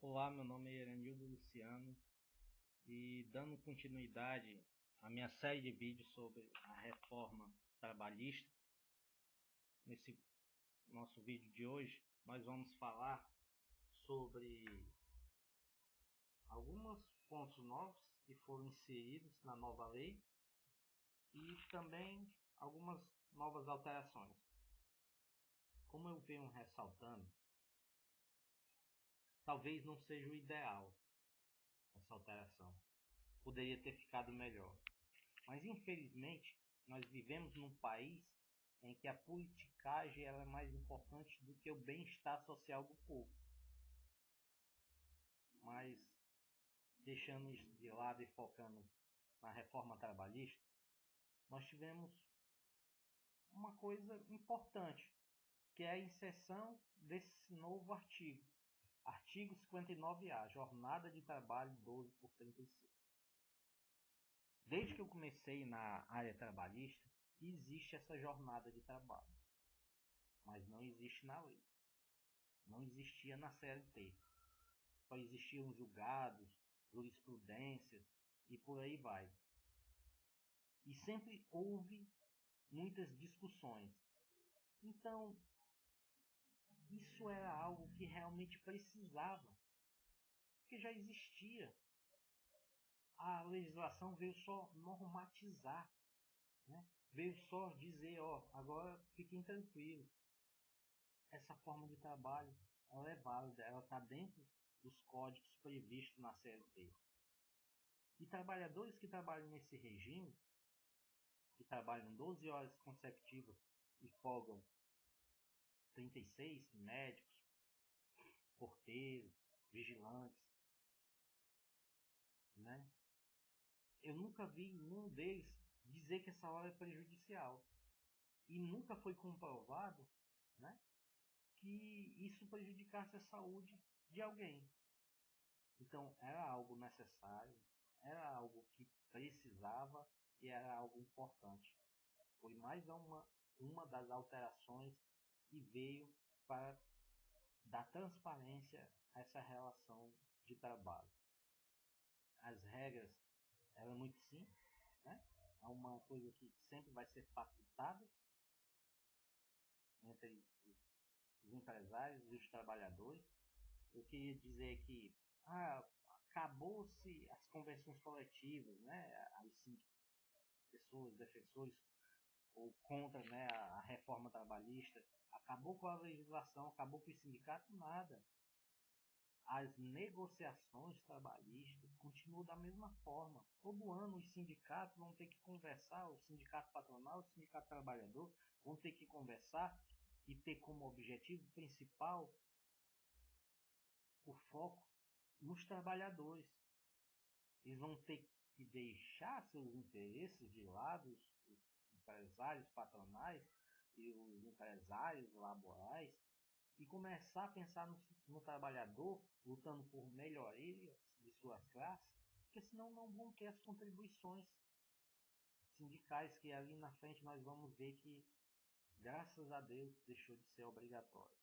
Olá, meu nome é Eranildo Luciano e dando continuidade à minha série de vídeos sobre a reforma trabalhista, nesse nosso vídeo de hoje nós vamos falar sobre alguns pontos novos que foram inseridos na nova lei e também algumas novas alterações. Como eu venho ressaltando, talvez não seja o ideal essa alteração. Poderia ter ficado melhor. Mas infelizmente nós vivemos num país em que a politicagem ela é mais importante do que o bem-estar social do povo. Mas deixando isso de lado e focando na reforma trabalhista, nós tivemos uma coisa importante, que é a inserção desse novo artigo. Artigo 59A, jornada de trabalho 12 por 35. Desde que eu comecei na área trabalhista, existe essa jornada de trabalho, mas não existe na lei. Não existia na CLT. Só existiam julgados, jurisprudências e por aí vai. E sempre houve muitas discussões. Então, isso era algo que realmente precisava, porque já existia. A legislação veio só normatizar, né? Veio só dizer, ó, agora fiquem tranquilos. Essa forma de trabalho, ela é válida, ela está dentro dos códigos previstos na CLT. E trabalhadores que trabalham nesse regime, que trabalham 12 horas consecutivas e folgam 36, médicos, porteiros, vigilantes, né? Eu nunca vi nenhum deles dizer que essa hora é prejudicial. E nunca foi comprovado, né, que isso prejudicasse a saúde de alguém. Então era algo necessário, era algo que precisava e era algo importante. Foi mais uma das alterações que veio para dar transparência a essa relação de trabalho. As regras eram muito simples, né? É uma coisa que sempre vai ser facultada entre os empresários e os trabalhadores. Eu queria dizer que acabou-se as convenções coletivas, né? As pessoas, defensores ou contra, né, a reforma trabalhista, acabou com a legislação, acabou com o sindicato, nada. As negociações trabalhistas continuam da mesma forma. Todo ano os sindicatos vão ter que conversar, o sindicato patronal, o sindicato trabalhador vão ter que conversar e ter como objetivo principal o foco nos trabalhadores. Eles vão ter que deixar seus interesses de lado, os empresários patronais e os empresários laborais, e começar a pensar no trabalhador lutando por melhorias de suas classes, porque senão não vão ter as contribuições sindicais que ali na frente nós vamos ver que, graças a Deus, deixou de ser obrigatório.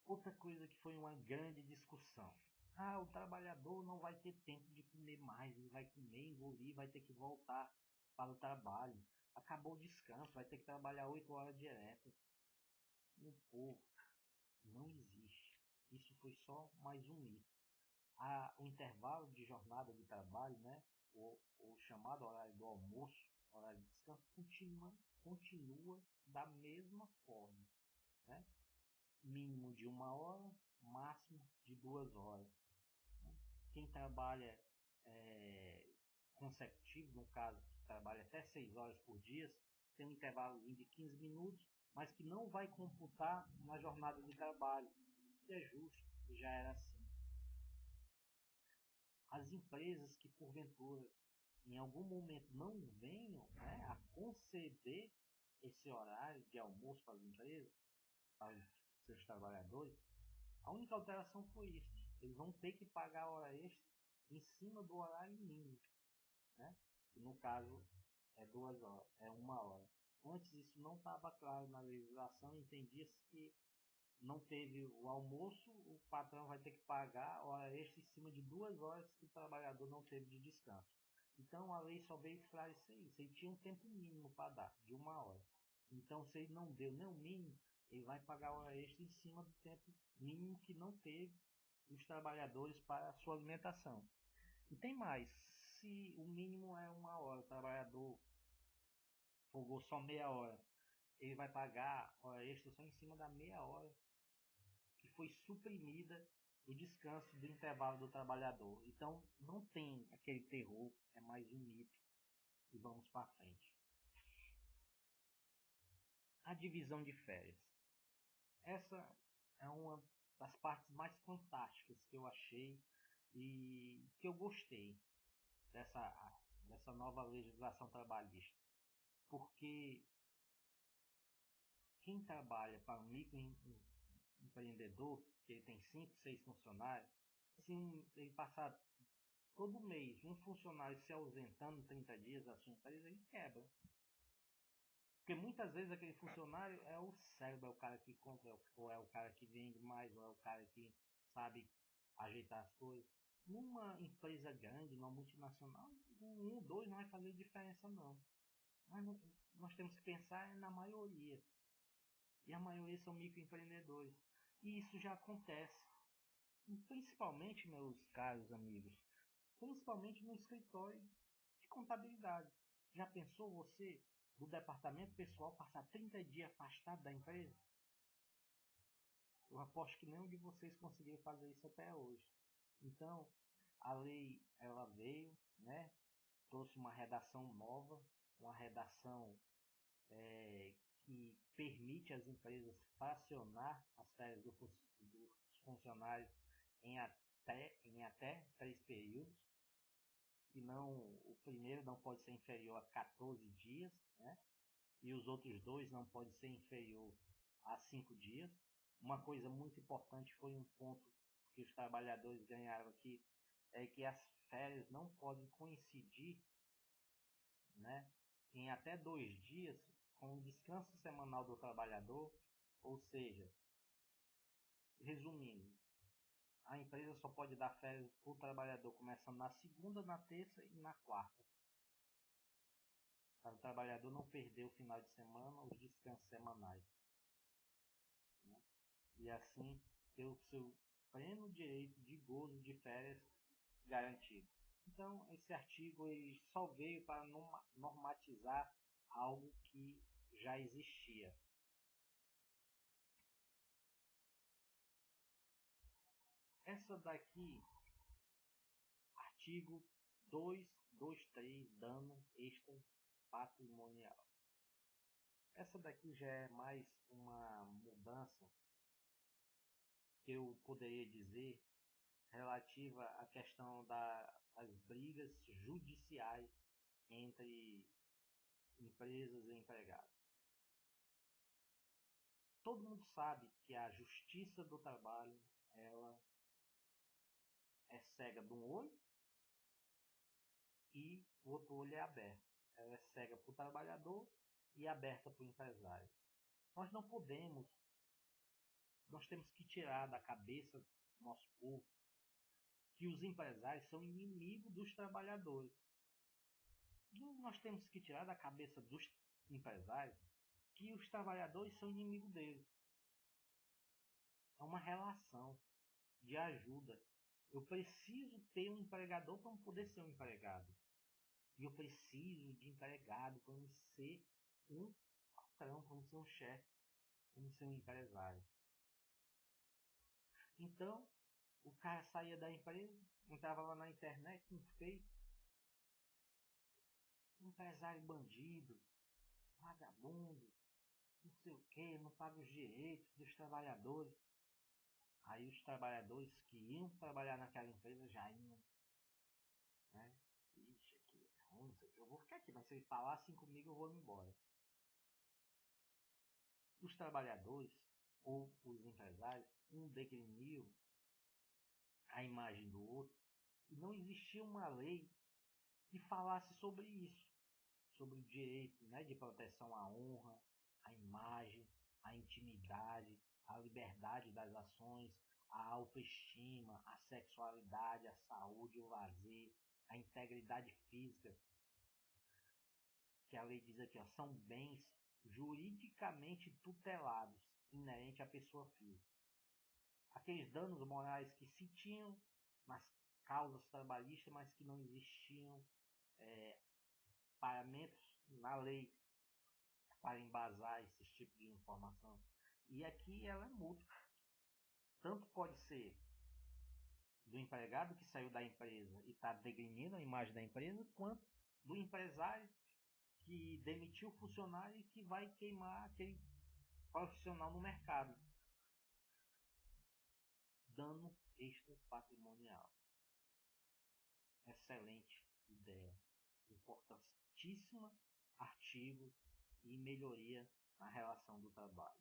Outra coisa que foi uma grande discussão. O trabalhador não vai ter tempo de comer mais, ele vai comer, engolir, vai ter que voltar para o trabalho. Acabou o descanso, vai ter que trabalhar 8 horas direto. No povo, não existe. Isso foi só mais um mito. O intervalo de jornada de trabalho, né, o chamado horário do almoço, horário de descanso, continua da mesma forma, né? Mínimo de 1 hora, máximo de 2 horas. Quem trabalha consecutivo, no caso, trabalha até 6 horas por dia, tem um intervalo de 15 minutos, mas que não vai computar na jornada de trabalho, que é justo, já era assim. As empresas que porventura em algum momento não venham, né, a conceder esse horário de almoço para as empresas, para os seus trabalhadores, a única alteração foi isso. Eles vão ter que pagar hora extra em cima do horário mínimo, né? No caso é 2 horas, é 1 hora. Antes isso não estava claro na legislação, entendia-se que não teve o almoço, o patrão vai ter que pagar hora extra em cima de 2 horas que o trabalhador não teve de descanso. Então a lei só veio esclarecer isso. Ele tinha um tempo mínimo para dar, de 1 hora. Então se ele não deu nem o mínimo, ele vai pagar hora extra em cima do tempo mínimo que não teve os trabalhadores para a sua alimentação. E tem mais, se o mínimo é 1 hora, o trabalhador folgou só meia hora, ele vai pagar hora extra só em cima da meia hora que foi suprimida o descanso do intervalo do trabalhador. Então não tem aquele terror, é mais um mito. E vamos para frente. A divisão de férias. Essa é uma das partes mais fantásticas que eu achei e que eu gostei dessa nova legislação trabalhista. Porque quem trabalha para um microempreendedor, que ele tem 5, 6 funcionários, se ele passar todo mês um funcionário se ausentando 30 dias da sua empresa, ele quebra. Porque muitas vezes aquele funcionário é o cérebro, é o cara que compra, ou é o cara que vende mais, ou é o cara que sabe ajeitar as coisas. Numa empresa grande, numa multinacional, dois não vai fazer diferença não. Mas nós temos que pensar na maioria. E a maioria são microempreendedores. E isso já acontece. E principalmente, meus caros amigos, principalmente no escritório de contabilidade. Já pensou você, do departamento pessoal, passar 30 dias afastado da empresa? Eu aposto que nenhum de vocês conseguiu fazer isso até hoje. Então, a lei ela veio, né? Trouxe uma redação nova, uma redação que permite às empresas fracionar as férias dos funcionários em até 3 períodos. E não, o primeiro não pode ser inferior a 14 dias, né? E os outros dois não podem ser inferior a 5 dias. Uma coisa muito importante foi um ponto que os trabalhadores ganharam aqui, é que as férias não podem coincidir, né, em até 2 dias com o descanso semanal do trabalhador. Ou seja, resumindo, a empresa só pode dar férias para o trabalhador começando na segunda, na terça e na quarta, para o trabalhador não perder o final de semana, os descansos semanais, né? E assim ter o seu pleno direito de gozo de férias garantido. Então, esse artigo ele só veio para normatizar algo que já existia. Essa daqui, artigo 223, dano extra patrimonial. Essa daqui já é mais uma mudança que eu poderia dizer relativa à questão das brigas judiciais entre empresas e empregados. Todo mundo sabe que a justiça do trabalho ela é cega de um olho e o outro olho é aberto. Ela é cega para o trabalhador e aberta para o empresário. Nós não podemos, nós temos que tirar da cabeça do nosso povo que os empresários são inimigos dos trabalhadores. E nós temos que tirar da cabeça dos empresários que os trabalhadores são inimigos deles. É uma relação de ajuda. Eu preciso ter um empregador para poder ser um empregado. E eu preciso de empregado para ser um patrão, para ser um chefe, para ser um empresário. Então, o cara saía da empresa, entrava lá na internet, no Face, empresário bandido, vagabundo, não sei o que, não paga os direitos dos trabalhadores. Aí os trabalhadores que iam trabalhar naquela empresa já iam, né? Ixi, aqui é ruim, eu vou ficar aqui, mas se ele falar assim comigo eu vou embora. Os trabalhadores ou os empresários, um degrimiu a imagem do outro, e não existia uma lei que falasse sobre isso, sobre o direito, né, de proteção à honra, à imagem, à intimidade, à liberdade das ações, à autoestima, à sexualidade, à saúde, o lazer, à integridade física, que a lei diz aqui, ó, são bens juridicamente tutelados, inerentes à pessoa física. Aqueles danos morais que se tinham nas causas trabalhistas, mas que não existiam paramentos na lei para embasar esses tipos de informação. E aqui ela é mútua. Tanto pode ser do empregado que saiu da empresa e está degrinindo a imagem da empresa, quanto do empresário que demitiu o funcionário e que vai queimar aquele profissional no mercado. Dano extra patrimonial. Excelente ideia. Importantíssima artigo e melhoria na relação do trabalho.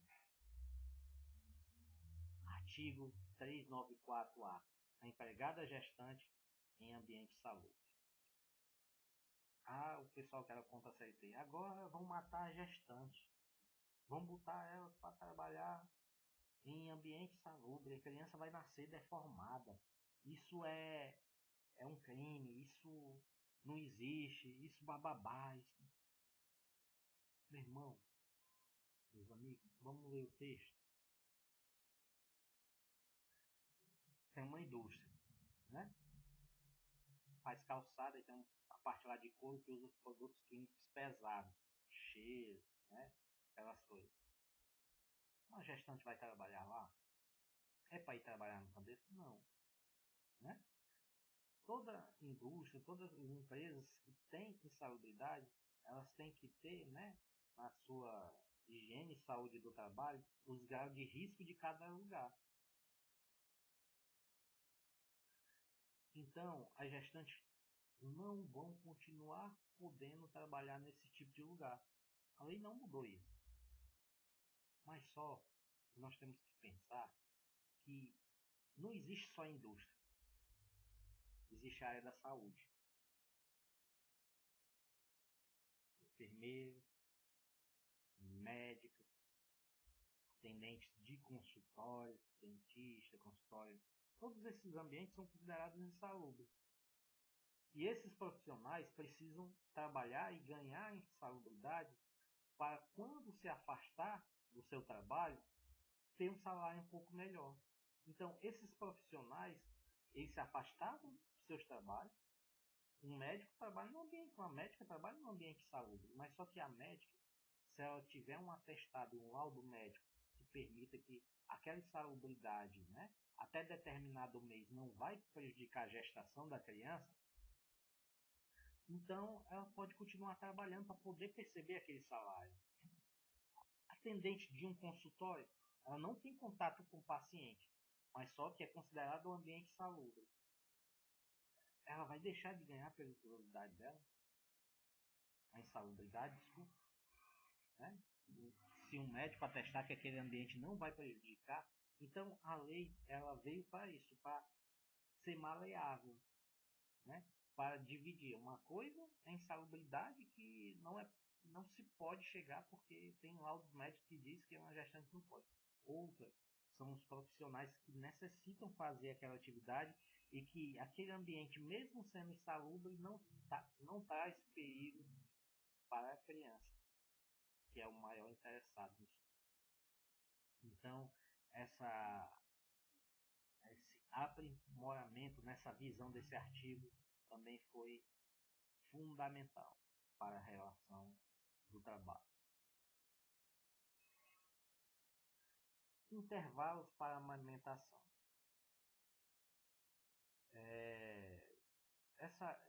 Artigo 394-A. A empregada gestante em ambiente salubre. O pessoal que era contra a CLT. Agora vão matar a gestante. Vão botar elas para trabalhar em ambiente salubre. A criança vai nascer deformada. Isso é um crime. Isso não existe. Isso bababá. Isso... Meu irmão, meus amigos, vamos ler o texto. Tem uma indústria, né? Faz calçada e tem a parte lá de couro que usa produtos químicos pesados, cheiro, né? Aquelas coisas. Uma gestante vai trabalhar lá? É para ir trabalhar no campo? Não, né? Toda indústria, todas as empresas que têm insalubridade, elas têm que ter, né, na sua higiene e saúde do trabalho, os graus de risco de cada lugar. Então, as gestantes não vão continuar podendo trabalhar nesse tipo de lugar. A lei não mudou isso. Mas só nós temos que pensar que não existe só a indústria. Existe a área da saúde. Enfermeiro, médico, atendentes de consultório, dentista, consultório. Todos esses ambientes são considerados insalubres. E esses profissionais precisam trabalhar e ganhar insalubridade para, quando se afastar do seu trabalho, ter um salário um pouco melhor. Então, esses profissionais, eles se afastavam dos seus trabalhos. Um médico trabalha no ambiente, uma médica trabalha no ambiente de saúde, mas só que a médica, se ela tiver um atestado, um laudo médico que permita que aquela insalubridade, né, até determinado mês não vai prejudicar a gestação da criança, então ela pode continuar trabalhando para poder perceber aquele salário. Atendente de um consultório, ela não tem contato com o paciente, mas só que é considerado um ambiente salubre. Ela vai deixar de ganhar pela insalubridade dela? A insalubridade, desculpa. Né? Se um médico atestar que aquele ambiente não vai prejudicar, então a lei ela veio para isso, para ser maleável, né? Para dividir. Uma coisa é insalubridade que não se pode chegar porque tem laudo médico que diz que uma gestante não pode. Outra são os profissionais que necessitam fazer aquela atividade e que aquele ambiente, mesmo sendo insalubre, não traz perigo para a criança, que é o maior interessado nisso. Então, esse aprimoramento nessa visão desse artigo também foi fundamental para a relação do trabalho. Intervalos para amamentação.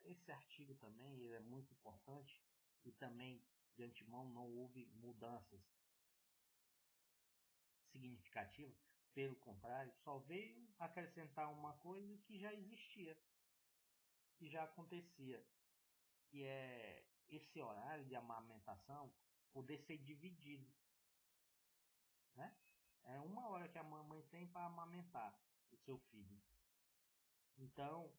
Esse artigo também ele é muito importante e também de antemão não houve mudanças significativas. Pelo contrário, só veio acrescentar uma coisa que já existia, que já acontecia, que é esse horário de amamentação poder ser dividido, né? É 1 hora que a mamãe tem para amamentar o seu filho. Então,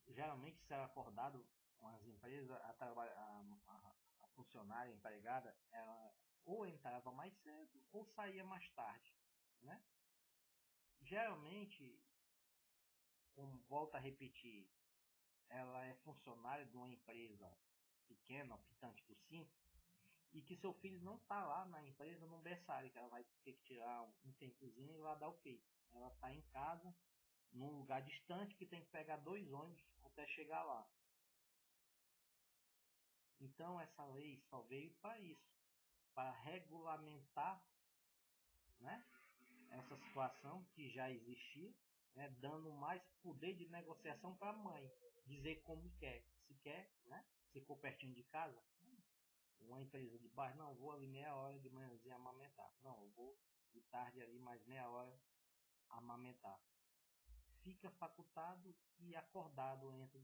geralmente se ela acordado as empresas, a funcionária, a empregada, ela ou entrava mais cedo ou saía mais tarde, né? Geralmente, como volta a repetir, ela é funcionária de uma empresa pequena, optante do Simples, e que seu filho não está lá na empresa no berçário, que ela vai ter que tirar um tempozinho e lá dar o peito. Ela está em casa, num lugar distante, que tem que pegar 2 ônibus até chegar lá. Então essa lei só veio para isso, para regulamentar, né, essa situação que já existia, né, dando mais poder de negociação para a mãe, dizer como quer, se quer, né, se for pertinho de casa, uma empresa de bairro, não, vou ali meia hora de manhãzinha amamentar, não, eu vou de tarde ali mais meia hora amamentar. Fica facultado e acordado entre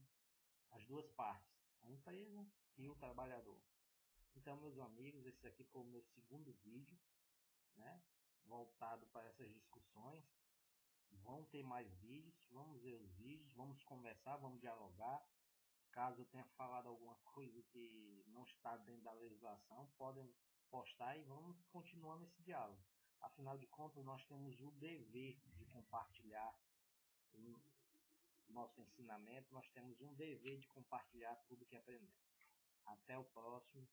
as duas partes, a empresa e o trabalhador. Então, meus amigos, esse aqui foi o meu segundo vídeo, né, voltado para essas discussões. Vão ter mais vídeos, vamos ver os vídeos, vamos conversar, vamos dialogar. Caso eu tenha falado alguma coisa que não está dentro da legislação, podem postar e vamos continuando esse diálogo. Afinal de contas, nós temos o dever de compartilhar o nosso ensinamento, nós temos um dever de compartilhar tudo que aprendemos. Até o próximo.